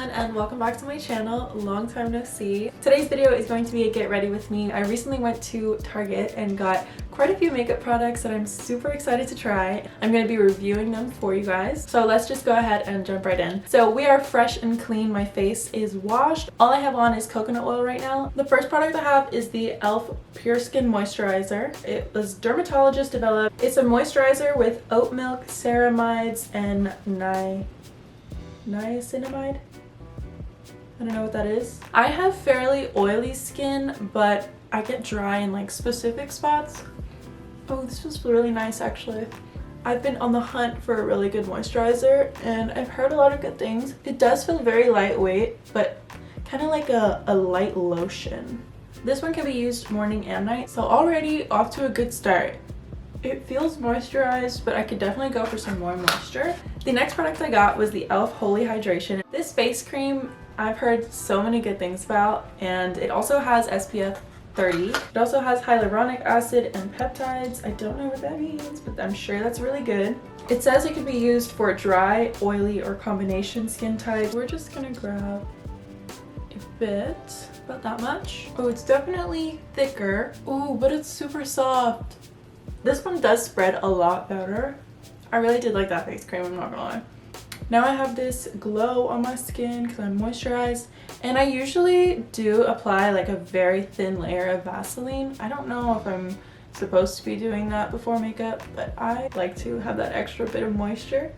everyone and welcome back to my channel. Long time no see. Today's video is going to be a get ready with me. I recently went to Target and got quite a few makeup products that I'm super excited to try. I'm going to be reviewing them for you guys. So let's just go ahead and jump right in. So we are fresh and clean. My face is washed. All I have on is coconut oil right now. The first product I have is the e.l.f. Pure Skin Moisturizer. It was dermatologist developed. It's a moisturizer with oat milk, ceramides, and niacinamide. I don't know what that is. I have fairly oily skin, but I get dry in like specific spots. Oh, this was really nice actually. I've been on the hunt for a really good moisturizer and I've heard a lot of good things. It does feel very lightweight, but kind of like a light lotion. This one can be used morning and night, so already off to a good start. It feels moisturized, but I could definitely go for some more moisture. The next product I got was the e.l.f. Holy Hydration. This face cream I've heard so many good things about, and it also has SPF 30. It also has hyaluronic acid and peptides. I don't know what that means, but I'm sure that's really good. It says it can be used for dry, oily, or combination skin type. We're just gonna grab a bit, about that much. Oh, it's definitely thicker. Oh, but it's super soft. This one does spread a lot better. I really did like that face cream, I'm not gonna lie. Now I have this glow on my skin because I'm moisturized, and I usually do apply like a very thin layer of Vaseline. I don't know if I'm supposed to be doing that before makeup, but I like to have that extra bit of moisture.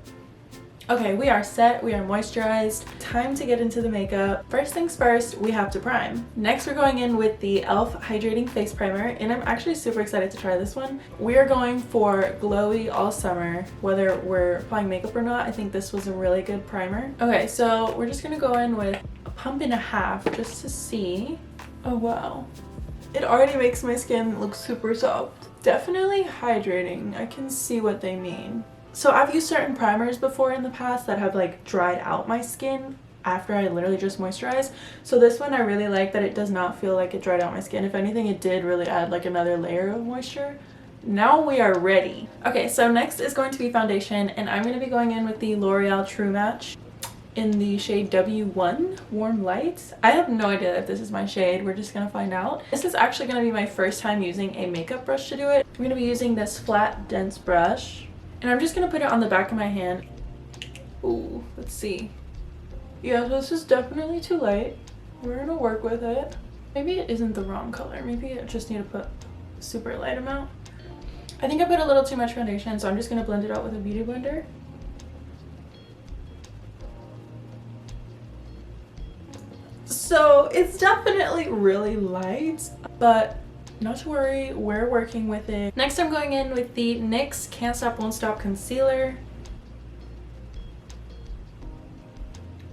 Okay, we are set, we are moisturized. Time to get into the makeup. First things first, we have to prime. Next, we're going in with the e.l.f. Hydrating Face Primer, and I'm actually super excited to try this one. We are going for glowy all summer, whether we're applying makeup or not. I think this was a really good primer. Okay, so we're just gonna go in with a pump and a half just to see. Oh wow. It already makes my skin look super soft. Definitely hydrating. I can see what they mean. So I've used certain primers before in the past that have like dried out my skin after I literally just moisturized. So this one I really like that it does not feel like it dried out my skin. If anything, it did really add like another layer of moisture. Now we are ready. Okay, so next is going to be foundation, and I'm going to be going in with the L'Oreal True Match in the shade W1 Warm Light. I have no idea if this is my shade. We're just gonna find out. This is actually going to be my first time using a makeup brush to do it. I'm going to be using this flat dense brush. And I'm just going to put it on the back of my hand. Ooh, let's see. Yeah, so this is definitely too light. We're going to work with it. Maybe it isn't the wrong color. Maybe I just need to put a super light amount. I think I put a little too much foundation, so I'm just going to blend it out with a beauty blender. So it's definitely really light, but not to worry, we're working with it. Next, I'm going in with the NYX Can't Stop Won't Stop Concealer.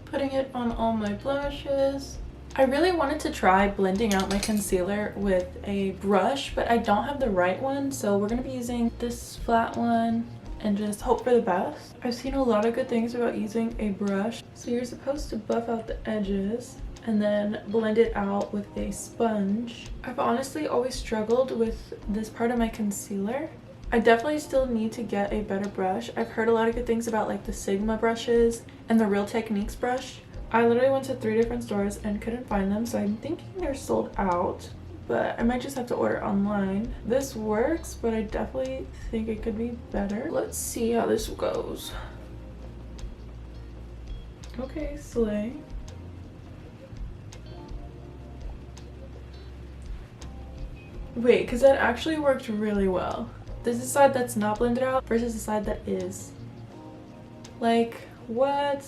Putting it on all my blemishes. I really wanted to try blending out my concealer with a brush, but I don't have the right one, so we're going to be using this flat one and just hope for the best. I've seen a lot of good things about using a brush. So you're supposed to buff out the edges and then blend it out with a sponge. I've honestly always struggled with this part of my concealer. I definitely still need to get a better brush. I've heard a lot of good things about like the Sigma brushes and the Real Techniques brush. I literally went to 3 different stores and couldn't find them, so I'm thinking they're sold out, but I might just have to order online. This works, but I definitely think it could be better. Let's see how this goes. Okay, slay. Wait, because that actually worked really well. This is the side that's not blended out versus the side that is. Like, what?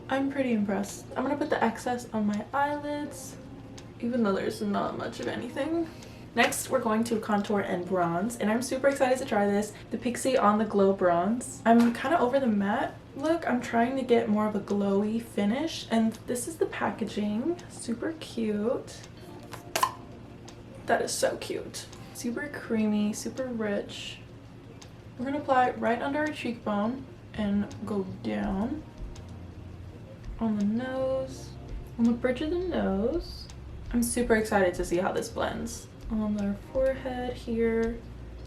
I'm pretty impressed. I'm gonna put the excess on my eyelids, even though there's not much of anything. Next, we're going to contour and bronze, and I'm super excited to try this. The Pixi On The Glow Bronze. I'm kind of over the matte look. I'm trying to get more of a glowy finish, and this is the packaging. Super cute. That is so cute. Super creamy, super rich. We're gonna apply it right under our cheekbone and go down on the nose, on the bridge of the nose. I'm super excited to see how this blends. On our forehead here.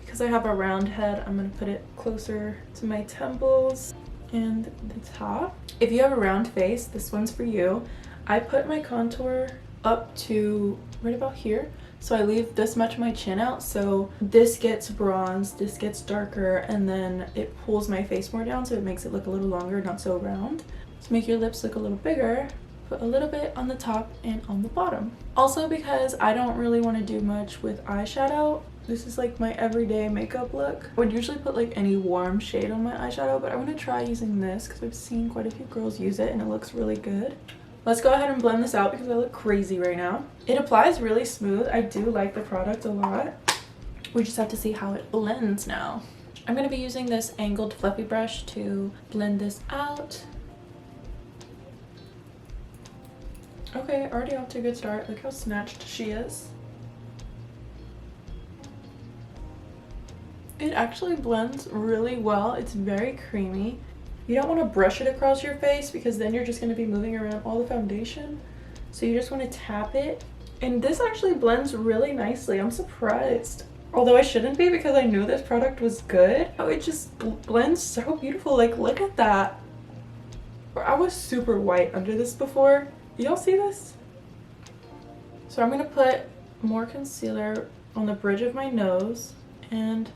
Because I have a round head, I'm gonna put it closer to my temples. and the top. If you have a round face, this one's for you. I put my contour up to right about here, so I leave this much of my chin out, so this gets bronzed, this gets darker, and then it pulls my face more down, so it makes it look a little longer, not so round. To make your lips look a little bigger, put a little bit on the top and on the bottom. Also, because I don't really want to do much with eyeshadow, this is like my everyday makeup look. I would usually put like any warm shade on my eyeshadow, but I want to try using this because I've seen quite a few girls use it and it looks really good. Let's go ahead and blend this out because I look crazy right now. It applies really smooth. I do like the product a lot. We just have to see how it blends now. I'm going to be using this angled fluffy brush to blend this out. Okay, already off to a good start. Look how snatched she is. It actually blends really well. It's very creamy. You don't want to brush it across your face because then you're just going to be moving around all the foundation. So you just want to tap it. And this actually blends really nicely. I'm surprised. Although I shouldn't be because I knew this product was good. Oh, it just blends so beautiful. Like, look at that. I was super white under this before. Y'all see this? So I'm going to put more concealer on the bridge of my nose and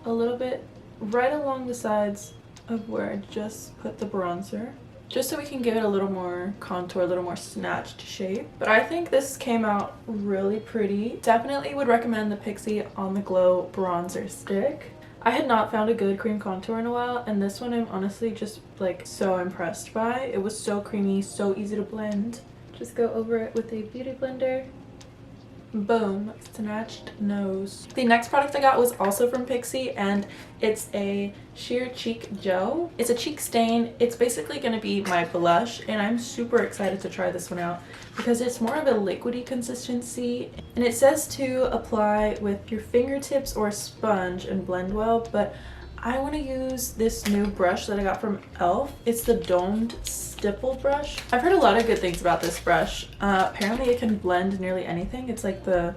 a little bit right along the sides of where I just put the bronzer, just so we can give it a little more contour, a little more snatched shape. But I think this came out really pretty. Definitely would recommend the Pixi On The Glow bronzer stick. I had not found a good cream contour in a while, and this one I'm honestly just like so impressed by. It was so creamy, so easy to blend. Just go over it with a beauty blender. Boom, snatched nose. The next product I got was also from Pixi, and it's a sheer cheek gel. It's a cheek stain. It's basically going to be my blush, and I'm super excited to try this one out because it's more of a liquidy consistency, and it says to apply with your fingertips or a sponge and blend well, but I want to use this new brush that I got from e.l.f. It's the domed stipple brush. I've heard a lot of good things about this brush. Apparently it can blend nearly anything. It's like the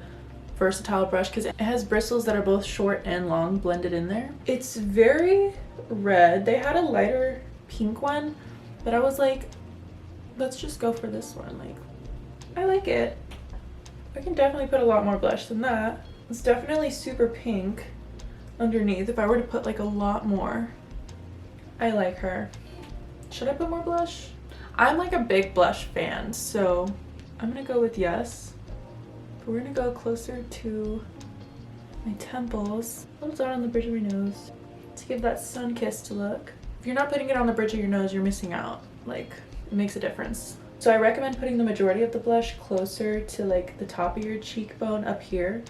versatile brush because it has bristles that are both short and long blended in there. It's very red. They had a lighter pink one, but I was like, let's just go for this one. Like, I like it. I can definitely put a lot more blush than that. It's definitely super pink underneath. If I were to put like a lot more, I like her. Should I put more blush? I'm like a big blush fan, so I'm gonna go with yes. But we're gonna go closer to my temples, a little dot on the bridge of my nose to give that sun-kissed look. If you're not putting it on the bridge of your nose, you're missing out. Like, it makes a difference. So I recommend putting the majority of the blush closer to like the top of your cheekbone up here,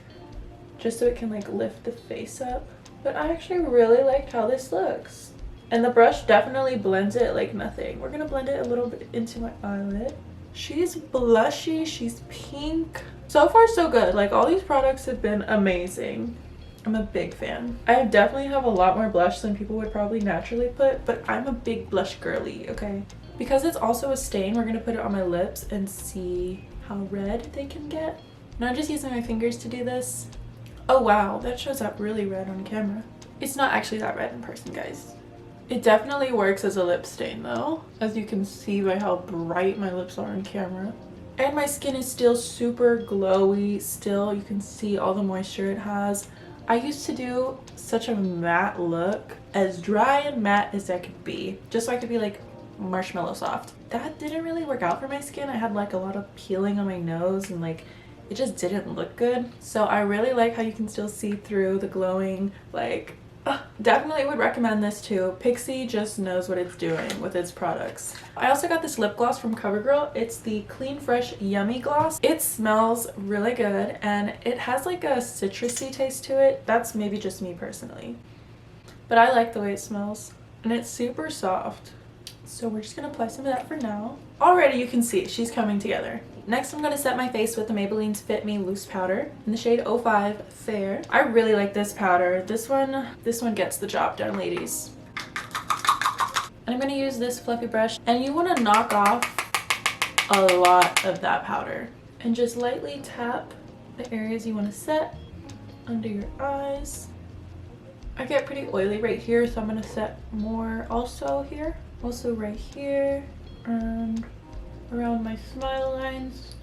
just so it can like lift the face up. But I actually really liked how this looks. And the brush definitely blends it like nothing. We're gonna blend it a little bit into my eyelid. She's blushy, she's pink. So far so good. Like, all these products have been amazing. I'm a big fan. I definitely have a lot more blush than people would probably naturally put, but I'm a big blush girly, okay? Because it's also a stain, we're gonna put it on my lips and see how red they can get. And I'm just using my fingers to do this. Oh wow, that shows up really red on camera. It's not actually that red in person, guys. It definitely works as a lip stain though, as you can see by how bright my lips are on camera. And my skin is still super glowy. Still, you can see all the moisture it has. I used to do such a matte look, as dry and matte as I could be, just so I could be like marshmallow soft. That didn't really work out for my skin. I had like a lot of peeling on my nose and like it just didn't look good. So I really like how you can still see through the glowing, like, definitely would recommend this too. Pixi just knows what it's doing with its products. I also got this lip gloss from CoverGirl. It's the Clean Fresh Yummy Gloss. It smells really good and it has like a citrusy taste to it. That's maybe just me personally, but I like the way it smells and it's super soft. So we're just gonna apply some of that for now. Already you can see she's coming together. Next, I'm going to set my face with the Maybelline's Fit Me Loose Powder in the shade 05 Fair. I really like this powder. This one gets the job done, ladies. And I'm going to use this fluffy brush, and you want to knock off a lot of that powder and just lightly tap the areas you want to set under your eyes. I get pretty oily right here, so I'm gonna set more also here. Also right here and around my smile lines,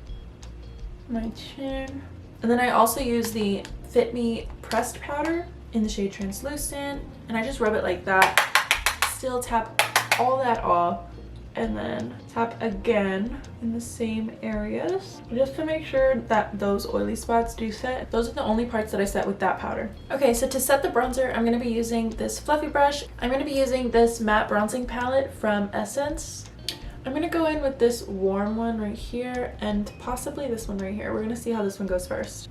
my chin. And then I also use the Fit Me pressed powder in the shade Translucent, and I just rub it like that. Still tap all that off, and then tap again in the same areas just to make sure that those oily spots do set. Those are the only parts that I set with that powder. Okay, so to set the bronzer, I'm going to be using this fluffy brush. I'm going to be using this matte bronzing palette from Essence. I'm going to go in with this warm one right here and possibly this one right here. We're going to see how this one goes first.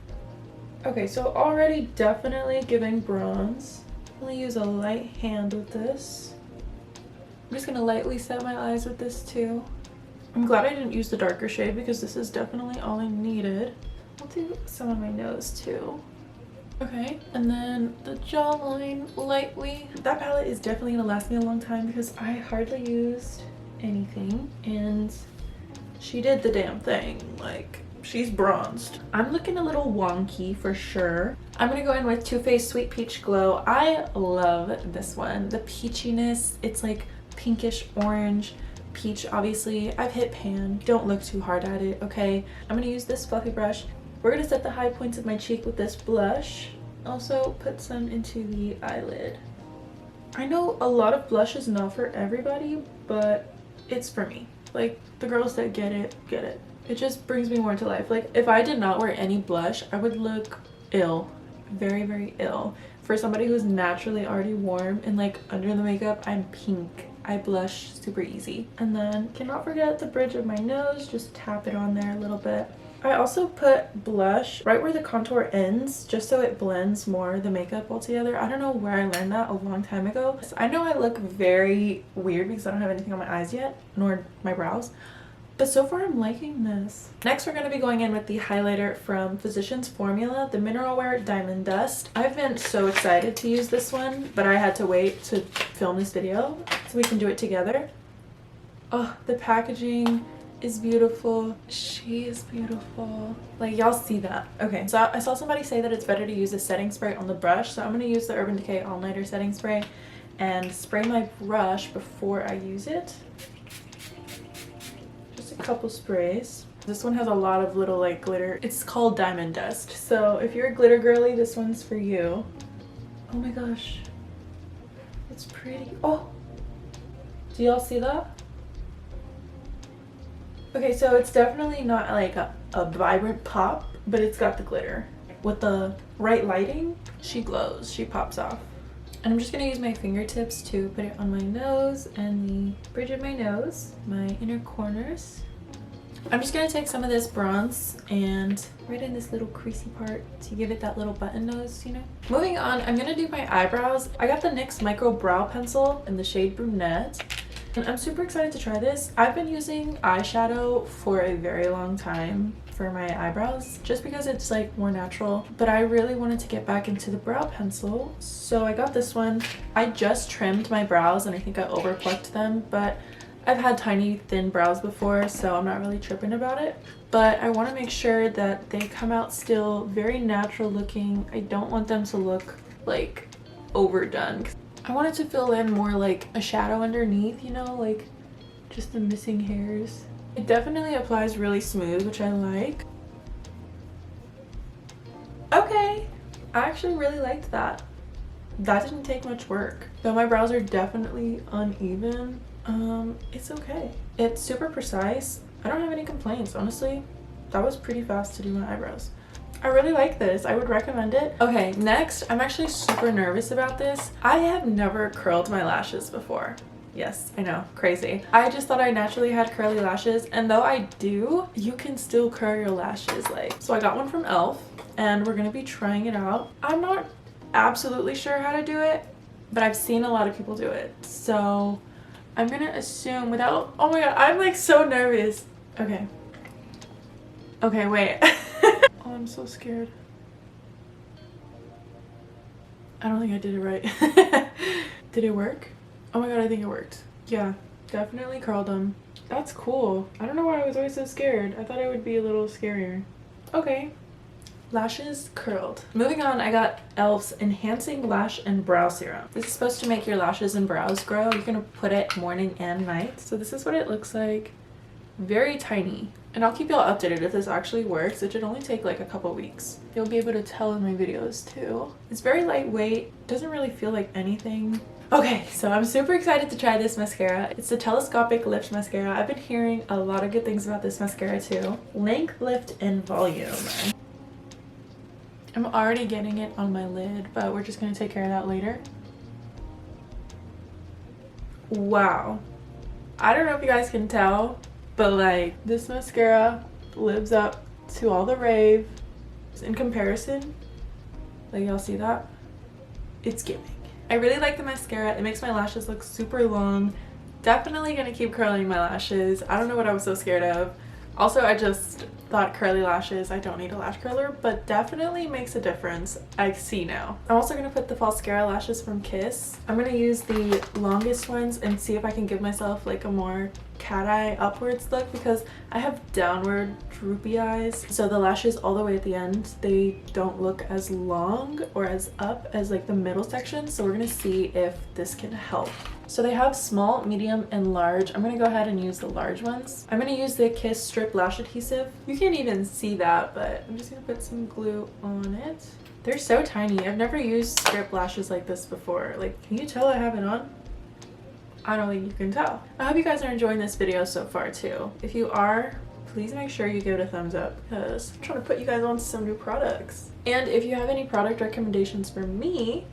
Okay, so already definitely giving bronze. I'm going to use a light hand with this. I'm just gonna lightly set my eyes with this too. I'm glad I didn't use the darker shade because this is definitely all I needed. I'll do some on my nose too. Okay, and then the jawline lightly. That palette is definitely gonna last me a long time because I hardly used anything, and she did the damn thing. Like, she's bronzed. I'm looking a little wonky for sure. I'm gonna go in with Too Faced Sweet Peach Glow. I love this one. The peachiness, it's like pinkish orange peach. Obviously I've hit pan, don't look too hard at it, okay? I'm gonna use this fluffy brush. We're gonna set the high points of my cheek with this blush. Also put some into the eyelid. I know a lot of blush is not for everybody, but it's for me. Like, the girls that get it, get it. It just brings me more to life. Like, if I did not wear any blush, I would look ill. Very, very ill. For somebody who's naturally already warm and like under the makeup, I'm pink. I blush super easy. And then cannot forget the bridge of my nose. Just tap it on there a little bit. I also put blush right where the contour ends just so it blends more the makeup all together. I don't know where I learned that a long time ago. So I know I look very weird because I don't have anything on my eyes yet, nor my brows. But so far I'm liking this. Next we're going to be going in with the highlighter from Physicians Formula, the Mineral Wear Diamond Dust. I've been so excited to use this one, but I had to wait to film this video so we can do it together. Oh, the packaging is beautiful. She is beautiful. Like, y'all see that. Okay, so I saw somebody say that it's better to use a setting spray on the brush, so I'm going to use the Urban Decay All Nighter setting spray and spray my brush before I use it. Couple sprays. This one has a lot of little like glitter. It's called Diamond Dust, so if you're a glitter girly, this one's for you. Oh my gosh, it's pretty. Oh, do y'all see that? Okay, so it's definitely not like a vibrant pop, but it's got the glitter. With the right lighting, she glows, she pops off. And I'm just going to use my fingertips to put it on my nose and the bridge of my nose, my inner corners. I'm just going to take some of this bronze and right in this little creasy part to give it that little button nose, you know. Moving on, I'm going to do my eyebrows. I got the NYX Micro Brow Pencil in the shade Brunette. And I'm super excited to try this. I've been using eyeshadow for a very long time for my eyebrows just because it's like more natural, but I really wanted to get back into the brow pencil, so I got this one. I just trimmed my brows and I think I overplucked them, but I've had tiny thin brows before, so I'm not really tripping about it. But I want to make sure that they come out still very natural looking. I don't want them to look like overdone. I want it to fill in more like a shadow underneath, you know, like just the missing hairs. It definitely applies really smooth, which I like. Okay, I actually really liked that. That didn't take much work. Though my brows are definitely uneven, it's okay. It's super precise. I don't have any complaints, honestly. That was pretty fast to do my eyebrows. I really like this. I would recommend it. Okay, next, I'm actually super nervous about this. I have never curled my lashes before. Yes, I know, crazy. I just thought I naturally had curly lashes, and though I do, you can still curl your lashes like. So I got one from e.l.f. and we're gonna be trying it out. I'm not absolutely sure how to do it, but I've seen a lot of people do it. So I'm gonna assume without, oh my god, I'm like so nervous. Okay. Okay, wait. Oh, I'm so scared. I don't think I did it right. Did it work? Oh my god, I think it worked. Yeah, definitely curled them. That's cool. I don't know why I was always so scared. I thought it would be a little scarier. Okay. lashes curled. Moving on, I got e.l.f.'s Enhancing Lash and Brow Serum. This is supposed to make your lashes and brows grow. You're gonna put it morning and night. So this is what it looks like. Very tiny. And I'll keep y'all updated if this actually works. It should only take like a couple weeks. You'll be able to tell in my videos too. It's very lightweight. Doesn't really feel like anything. Okay, so I'm super excited to try this mascara. It's the Telescopic Lift Mascara. I've been hearing a lot of good things about this mascara too. Length, lift, and volume. I'm already getting it on my lid, but we're just gonna take care of that later. Wow. I don't know if you guys can tell, but like this mascara lives up to all the rave. In comparison, like y'all see that? It's giving. I really like the mascara. It makes my lashes look super long. Definitely gonna keep curling my lashes. I don't know what I was so scared of. Also, I just thought curly lashes, I don't need a lash curler, but definitely makes a difference. I see now. I'm also gonna put the Falscara lashes from Kiss. I'm gonna use the longest ones and see if I can give myself like a more cat eye upwards look, because I have downward droopy eyes. So the lashes all the way at the end, they don't look as long or as up as like the middle section. So we're gonna see if this can help. So they have small, medium, and large. I'm gonna go ahead and use the large ones. I'm gonna use the Kiss Strip Lash Adhesive. You can't even see that, but I'm just gonna put some glue on it. They're so tiny. I've never used strip lashes like this before. Like, can you tell I have it on? I don't think you can tell. I hope you guys are enjoying this video so far too. If you are, please make sure you give it a thumbs up, because I'm trying to put you guys on some new products. And if you have any product recommendations for me,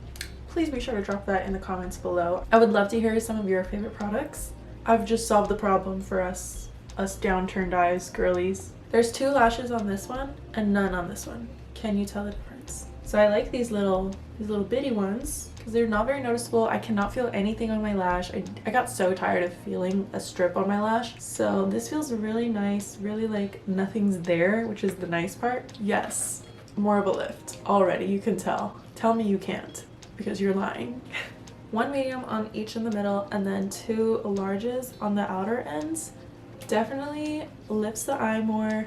please be sure to drop that in the comments below. I would love to hear some of your favorite products. I've just solved the problem for us downturned eyes girlies. There's 2 lashes on this one and none on this one. Can you tell the difference? So I like these little bitty ones because they're not very noticeable. I cannot feel anything on my lash. I got so tired of feeling a strip on my lash. So this feels really nice, really like nothing's there, which is the nice part. Yes, more of a lift already, you can tell. Tell me you can't, because you're lying. 1 medium on each in the middle and then 2 larges on the outer ends. Definitely lifts the eye more.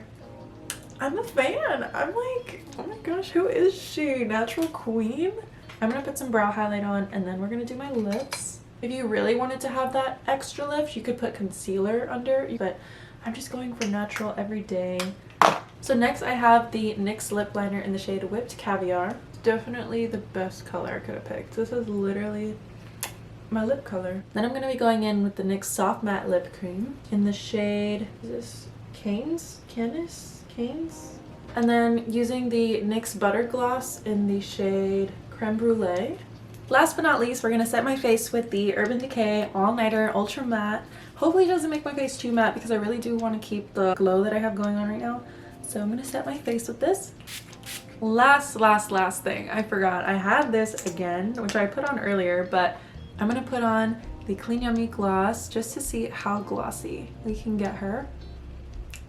I'm a fan. I'm like, oh my gosh, who is she? Natural queen? I'm gonna put some brow highlight on and then we're gonna do my lips. If you really wanted to have that extra lift, you could put concealer under, but I'm just going for natural every day. So next I have the NYX lip liner in the shade Whipped Caviar. Definitely the best color I could have picked. This is literally my lip color. Then I'm gonna be going in with the NYX Soft Matte Lip Cream in the shade, is this Canes? And then using the NYX Butter Gloss in the shade Creme Brulee. Last but not least, we're gonna set my face with the Urban Decay All Nighter Ultra Matte. Hopefully it doesn't make my face too matte because I really do want to keep the glow that I have going on right now. So I'm gonna set my face with this. Last thing, I forgot. I had this again, which I put on earlier, but I'm gonna put on the Clean Yummy Gloss just to see how glossy we can get her.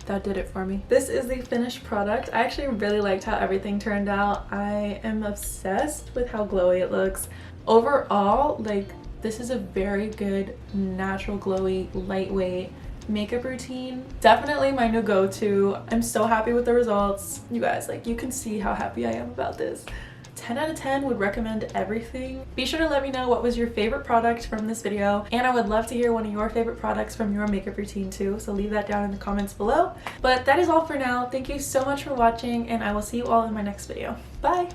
That did it for me. This is the finished product. I actually really liked how everything turned out. I am obsessed with how glowy it looks. Overall, like, this is a very good, natural, glowy, lightweight makeup routine. Definitely my new go-to. I'm so happy with the results. You guys, like, you can see how happy I am about this. 10 out of 10, would recommend everything. Be sure to let me know what was your favorite product from this video, and I would love to hear one of your favorite products from your makeup routine too, so leave that down in the comments below. But that is all for now. Thank you so much for watching, and I will see you all in my next video. Bye!